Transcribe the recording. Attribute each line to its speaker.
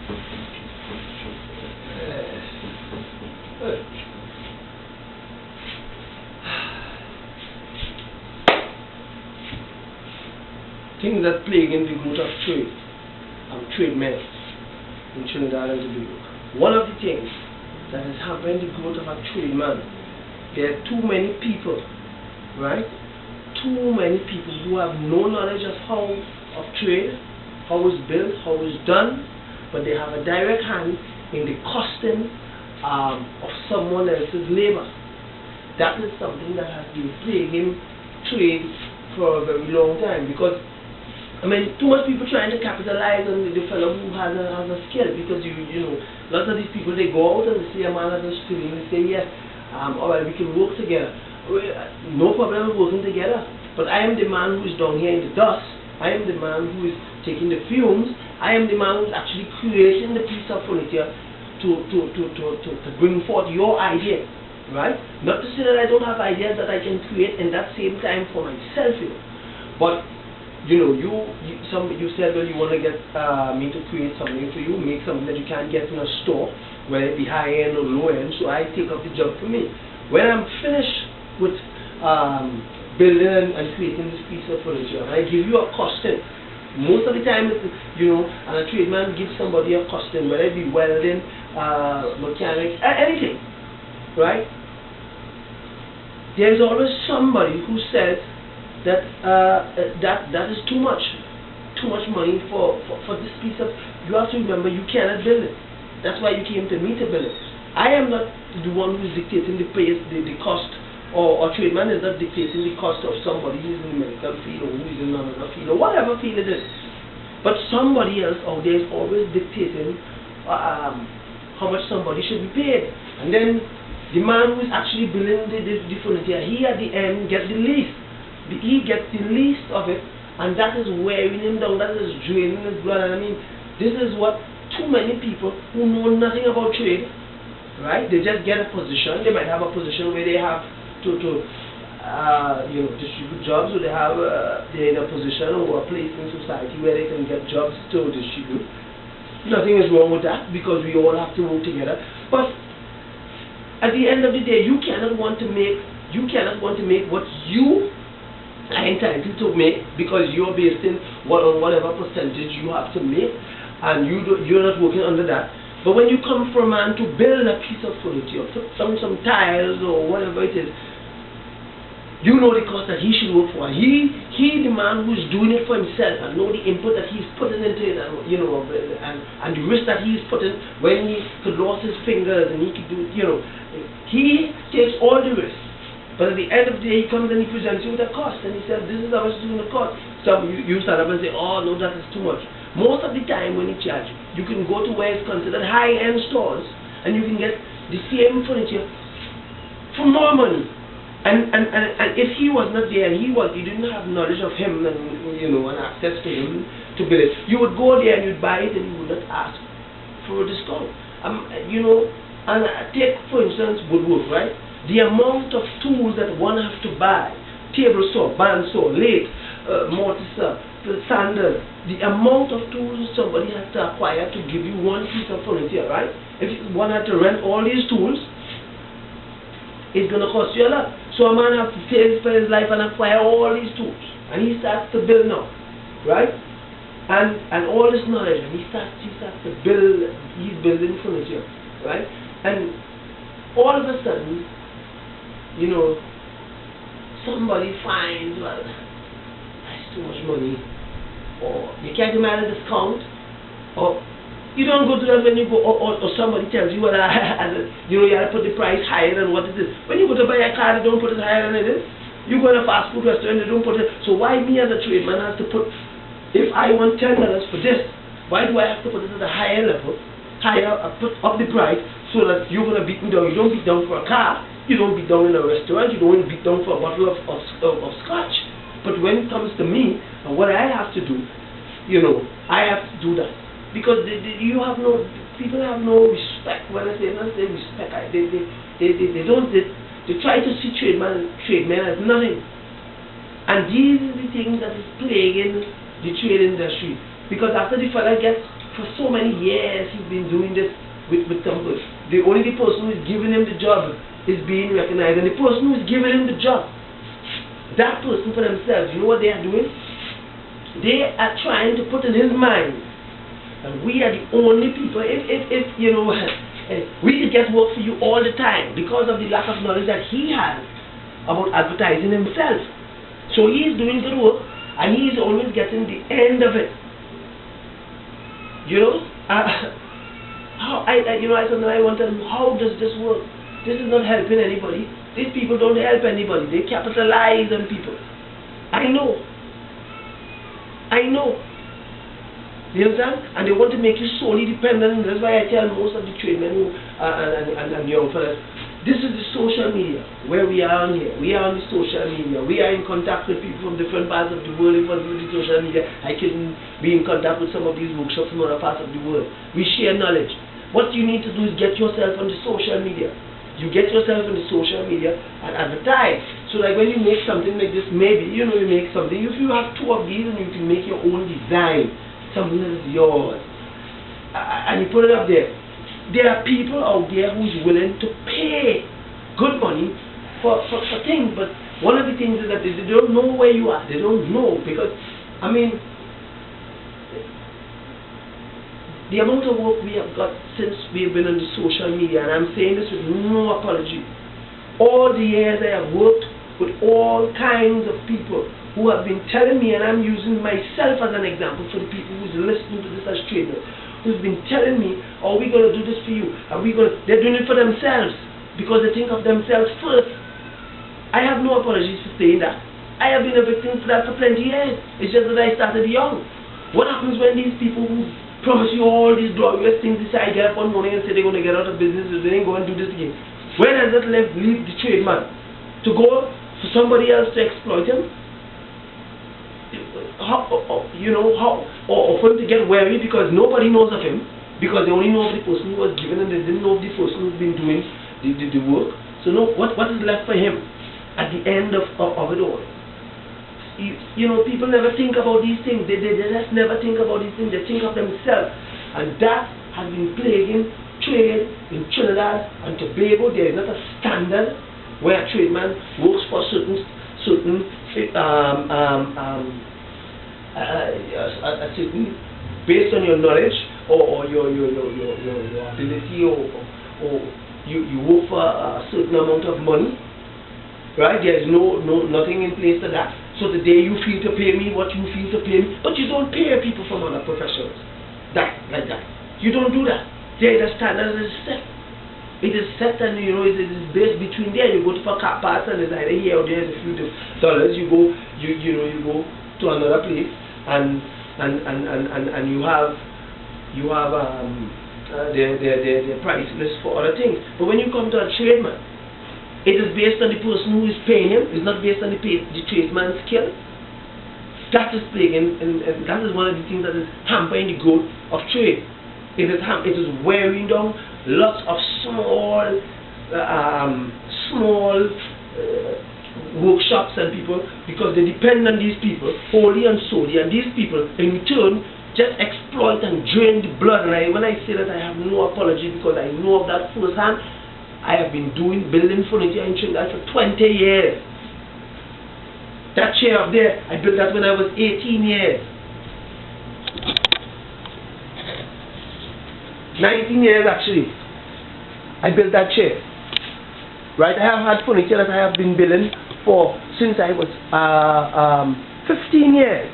Speaker 1: Things that plaguing the growth of trade and trade men in Trinidad and Tobago. One of the things that is hampering the growth of a trade man, there are too many people, right? Too many people who have no knowledge of trade, how it's built, how it's done, but they have a direct hand in the costing of someone else's labor. That is something that has been plaguing trade for a very long time, because I mean, too much people trying to capitalize on the fellow who has a skill, because you know, lots of these people, they go out and they see a man has a skill and they say, yes, alright, we can work together. No problem with working together, but I am the man who is down here in the dust. I am the man who is taking the fumes. I am the man who is actually creating the piece of furniture to bring forth your idea, right? Not to say that I don't have ideas that I can create in that same time for myself, you know. But you know, you said, well, you want to get me to create something for you, make something that you can't get in a store, whether it be high end or low end, so I take up the job for me. When I'm finished with building and creating this piece of furniture, I give you a costing. Most of the time, you know, and a tradesman gives somebody a costing, whether it be welding, mechanics, anything, right? There's always somebody who says that that is too much money for this piece of. You have to remember, you cannot build it. That's why you came to me to build it. I am not the one who is dictating the price, the cost, or tradesman is not dictating the cost of somebody who is in the medical field or who is in another field or whatever field it is. But somebody else out there is always dictating how much somebody should be paid, and then the man who is actually building the furniture, he at the end gets the least. He gets the least of it, and that is wearing him down, that is draining his blood. And I mean, this is what too many people who know nothing about trade, right? They just get a position. They might have a position where they have to you know, distribute jobs, or they're in a position or a place in society where they can get jobs to distribute. Nothing is wrong with that, because we all have to work together. But at the end of the day, you cannot want to make what you are entitled to make, because you're based in on whatever percentage you have to make, and you're not working under that. But when you come for a man to build a piece of furniture, some tiles or whatever it is, you know the cost that he should work for. He the man who's doing it for himself, and know the input that he's putting into it, and you know, and the risk that he's putting when he could lose his fingers, and he could do, you know, he takes all the risk. But at the end of the day, he comes and he presents you with a cost, and he says, this is how much it's going to cost. So you start up and say, oh no, that is too much. Most of the time when he charges, you can go to where it's considered high-end stores, and you can get the same furniture for more money. And if he was not there, and you didn't have knowledge of him, and you know, and access to him to build it, you would go there and you'd buy it, and you would not ask for a discount. You know, and take for instance woodwork, right? The amount of tools that one has to buy, table saw, bandsaw, lathe, mortar saw, sanders, the amount of tools somebody has to acquire to give you one piece of furniture, right? If one had to rent all these tools, it's going to cost you a lot. So a man has to save for his life and acquire all these tools, and he starts to build now, right? And all this knowledge, and he starts to build. He's building furniture, right? And all of a sudden, you know, somebody finds, well, that's too much money, or you can't demand a discount, or you don't go to that when you go, or somebody tells you, well, you know, you have to put the price higher than what it is. When you go to buy a car, they don't put it higher than it is. You go to a fast food restaurant, they don't put it. So why me as a tradesman have to put, if I want $10 for this, why do I have to put it at a higher level, put up the price, so that you're going to beat me down? You don't beat down for a car, you don't beat down in a restaurant, you don't beat down for a bottle of scotch. But when it comes to me, and what I have to do, you know, I have to do that. Because people have no respect. When I say respect, they try to see tradesmen as nothing. And these are the things that is plaguing the trade industry. Because after the fella gets for so many years he's been doing this with somebody. The only person who is giving him the job is being recognized, and the person who is giving him the job, that person for themselves, you know what they are doing? They are trying to put in his mind, and we are the only people, if you know, we can get work for you all the time because of the lack of knowledge that he has about advertising himself. So he is doing good work, and he is always getting the end of it. You know, sometimes I wonder, how does this work? This is not helping anybody. These people don't help anybody. They capitalize on people. I know. You understand? And they want to make you solely dependent. That's why I tell most of the tradesmen who and young fellas, this is the social media where we are on here. We are on the social media. We are in contact with people from different parts of the world. If I do the social media, I can be in contact with some of these workshops from other parts of the world. We share knowledge. What you need to do is get yourself on the social media. You get yourself on the social media and advertise. So like when you make something like this, maybe, you know, you make something, if you have 2 of these and you can make your own design, something that is yours, and you put it up there. There are people out there who's willing to pay good money for things, but one of the things is that they don't know where you are. They don't know, because, I mean, the amount of work we have got since we've been on the social media, and I'm saying this with no apology, all the years I have worked with all kinds of people who have been telling me, and I'm using myself as an example for the people who's listening to this as traders, who's been telling me, oh, we're going to do this for you, they're doing it for themselves, because they think of themselves first. I have no apologies for saying that. I have been a victim for that for plenty of years. It's just that I started young. What happens when these people who promise you all these glorious things decide, get up one morning and say they're going to get out of business, and then go and do this again? Where does that leave the tradesman? To go for somebody else to exploit him? Or for him to get wary because nobody knows of him, because they only know of the person who was given and they didn't know of the person who's been doing the work. So no, what is left for him at the end of it all? You know, people never think about these things. They just never think about these things. They think of themselves. And that has been plaguing trade in Trinidad and Tobago. There is not a standard where a tradesman works for a certain based on your knowledge or your ability, or you work for a certain amount of money. Right? There is nothing in place for that. So the day you feel to pay me what you feel to pay me, but you don't pay people from other professionals. Like that. You don't do that. There is a standard that is set. It is set, and you know it is based between there. You go to for car parts and it's either here or there is a few dollars. You go to another place and you have the price list for other things. But when you come to a tradesman, it is based on the person who is paying him. It's not based on the tradesman's skill. That is plaguing, and that is one of the things that is hampering the growth of trade. It is wearing down lots of small workshops and people, because they depend on these people wholly and solely, and these people in return just exploit and drain the blood. And when I say that, I have no apology, because I know of that firsthand. I have been building furniture in Trinidad for 20 years. That chair up there, I built that when I was 18 years. 19 years actually. I built that chair. Right? I have had furniture that I have been building for since I was 15 years.